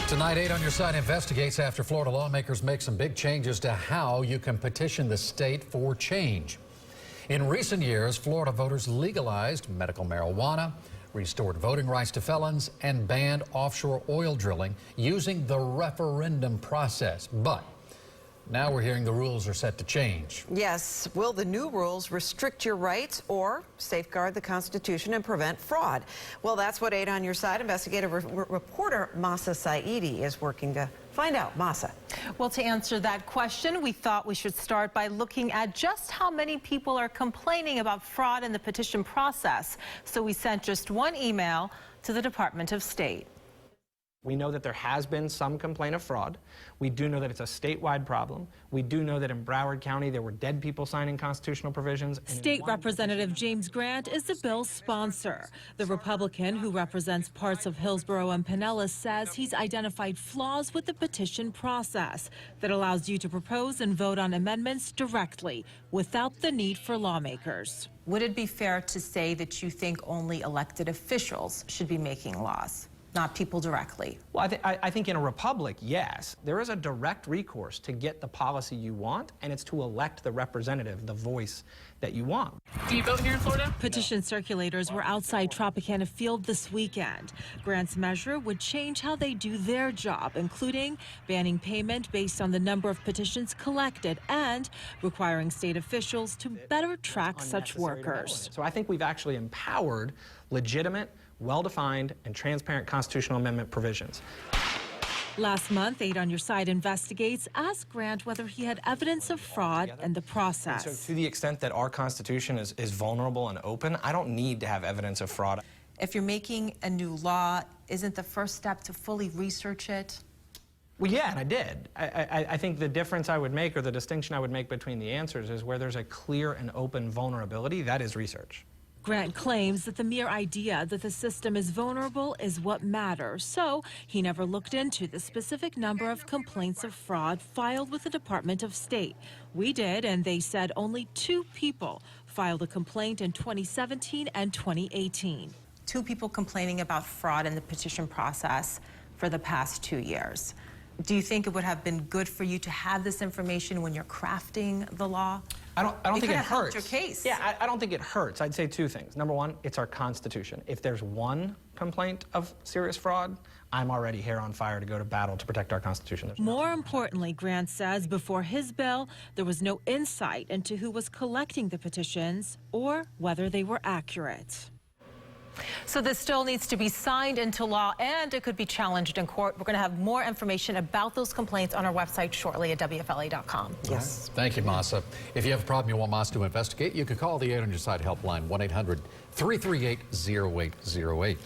Tonight, 8 on Your Side investigates after Florida lawmakers make some big changes to how you can petition the state for change. In recent years, Florida voters legalized medical marijuana, restored voting rights to felons, and banned offshore oil drilling using the referendum process. But now we're hearing the rules are set to change. Yes. Will the new rules restrict your rights or safeguard the Constitution and prevent fraud? Well, that's what 8 on Your Side investigative reporter Mahsa Saeidi is working to find out. Mahsa. Well, to answer that question, we thought we should start by looking at just how many people are complaining about fraud in the petition process. So we sent just one email to the Dept of State. We know that there has been some complaint of fraud. We do know that it's a statewide problem. We do know that in Broward County there were dead people signing constitutional provisions. State Representative James Grant is the bill's sponsor. The Republican who represents parts of Hillsborough and Pinellas says he's identified flaws with the petition process that allows you to propose and vote on amendments directly without the need for lawmakers. Would it be fair to say that you think only elected officials should be making laws, not people directly? Well, I think in a republic, yes. There is a direct recourse to get the policy you want, and it's to elect the representative, the voice that you want. Do you vote here in Florida? Petition circulators were outside Tropicana Field this weekend. Grant's measure would change how they do their job, including banning payment based on the number of petitions collected and requiring state officials to better track such workers. So I think we've actually empowered legitimate, well-defined, and transparent constitutional amendment provisions. Last month, 8 on Your Side investigates asked Grant whether he had evidence of fraud in the process. So to the extent that our Constitution is vulnerable and open, I don't need to have evidence of fraud. If you're making a new law, isn't the first step to fully research it? Well, yeah, and I did. I think the difference I would make, or the distinction I would make between the answers, is where there's a clear and open vulnerability, that is research. Grant claims that the mere idea that the system is vulnerable is what matters, so he never looked into the specific number of complaints of fraud filed with the Dept of State. We did, and they said only 2 people filed a complaint in 2017 and 2018. 2 people complaining about fraud in the petition process for the past 2 years. Do you think it would have been good for you to have this information when you're crafting the law? I don't think it hurts. Your case. Yeah, I don't think it hurts. I'd say 2 things. Number one, it's our Constitution. If there's one complaint of serious fraud, I'm already hair on fire to go to battle to protect our Constitution. More importantly, Grant says before his bill, there was no insight into who was collecting the petitions or whether they were accurate. So this still needs to be signed into law, and it could be challenged in court. We're going to have more information about those complaints on our website shortly at WFLA.com. Yes. Thank you, Mahsa. If you have a problem you want Mahsa to investigate, you can call the 8 on Your Side helpline, 1-800-338-0808.